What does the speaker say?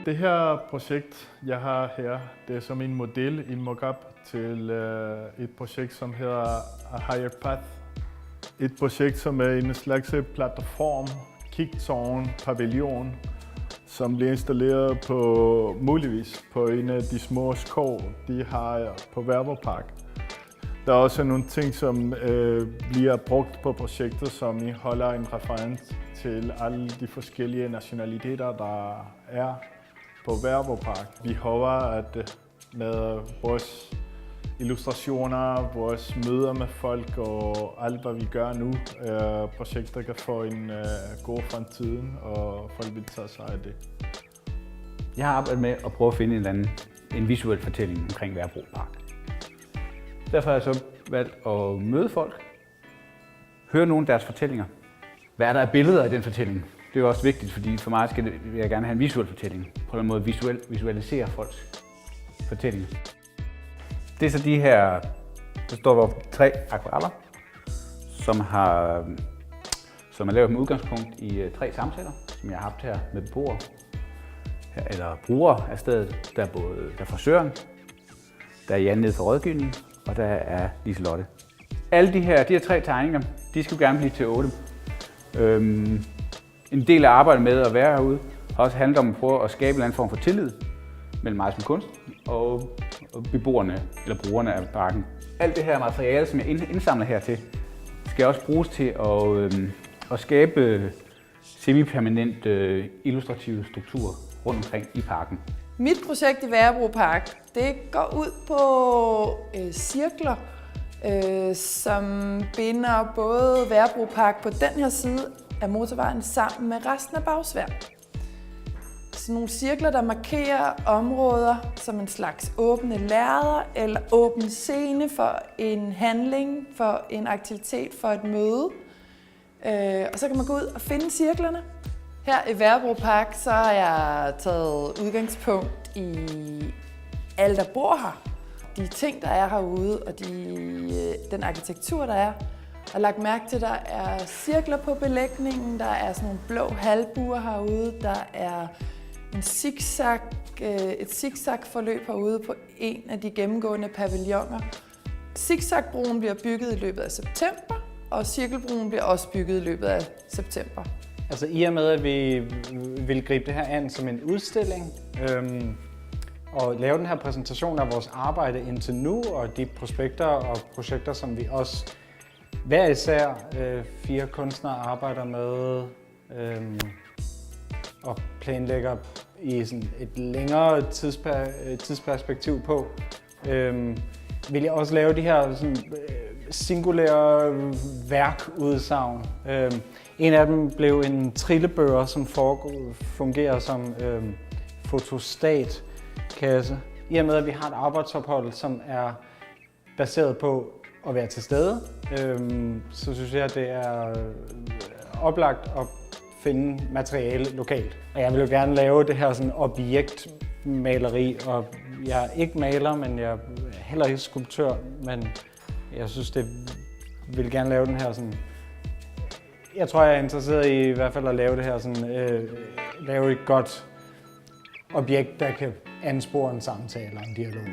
Det her projekt, jeg har her, det er som en model, en mock-up til et projekt, som hedder A Higher Path. Et projekt, som er en slags platform, kigtårn, pavillon, som bliver installeret muligvis på en af de små skov, de har på Værvopark. Der er også nogle ting, som bliver brugt på projektet, som holder en reference til alle de forskellige nationaliteter, der er på Værvopark. Vi håber, at med vores illustrationer, vores møder med folk og alt, hvad vi gør nu, projektet kan få en god fremtid, og folk vil tage sig af det. Jeg har arbejdet med at prøve at finde en visuel fortælling omkring Værvopark. Derfor har jeg så valgt at møde folk, høre nogle af deres fortællinger. Hvad er der af billeder af den fortælling? Det er jo også vigtigt, fordi for mig vil jeg gerne have en visuel fortælling. På en måde visualisere folks fortælling. Det er så de her, der står der 3 akvareller, som er lavet med udgangspunkt i 3 samtaler, som jeg har haft her med beboere, eller brugere af stedet. Der er der er Søren, der er Jan nede for rådgivning, og der er Liselotte. Alle de her 3 tegninger, de skulle gerne blive til 8. En del af arbejdet med at være herude har også handlet om at prøve at skabe en eller anden form for tillid mellem mig som kunst og beboerne eller brugerne af parken. Alt det her materiale, som jeg indsamler hertil, skal også bruges til at skabe semi-permanente illustrative strukturer rundt omkring i parken. Mit projekt i Værvopark, det går ud på cirkler, som binder både Værvopark på den her side af motorvejen sammen med resten af Bagsværd. Sådan nogle cirkler, der markerer områder som en slags åbne lærreder eller åben scene for en handling, for en aktivitet, for et møde. Og så kan man gå ud og finde cirklerne. Her i Værvopark så har jeg taget udgangspunkt i alle, der bor her. De ting, der er herude, og den arkitektur, der er. Jeg har lagt mærke til, at der er cirkler på belægningen, der er sådan nogle blå halvbuer herude, der er et zigzag-forløb herude på en af de gennemgående pavilloner. Zigzagbroen bliver bygget i løbet af september, og cirkelbroen bliver også bygget i løbet af september. Altså i og med, at vi vil gribe det her an som en udstilling, og lave den her præsentation af vores arbejde indtil nu, og de prospekter og projekter, som vi også hver især 4 kunstnere arbejder med og planlægger i sådan et længere tidsperspektiv på, vil jeg også lave de her sådan, singulære værkudsagn. En af dem blev en trillebør, som fungerer som fotostatkasse. I og med, at vi har et arbejdsophold, som er baseret på at være til stede, så synes jeg, at det er oplagt at finde materiale lokalt. Og jeg vil jo gerne lave det her sådan objektmaleri, og jeg er ikke maler, men jeg er heller ikke skulptør, men jeg synes, det vil gerne lave den her sådan. Jeg tror, jeg er interesseret i hvert fald at lave det her sådan, lave et godt objekt, der kan anspore en samtale og en dialog.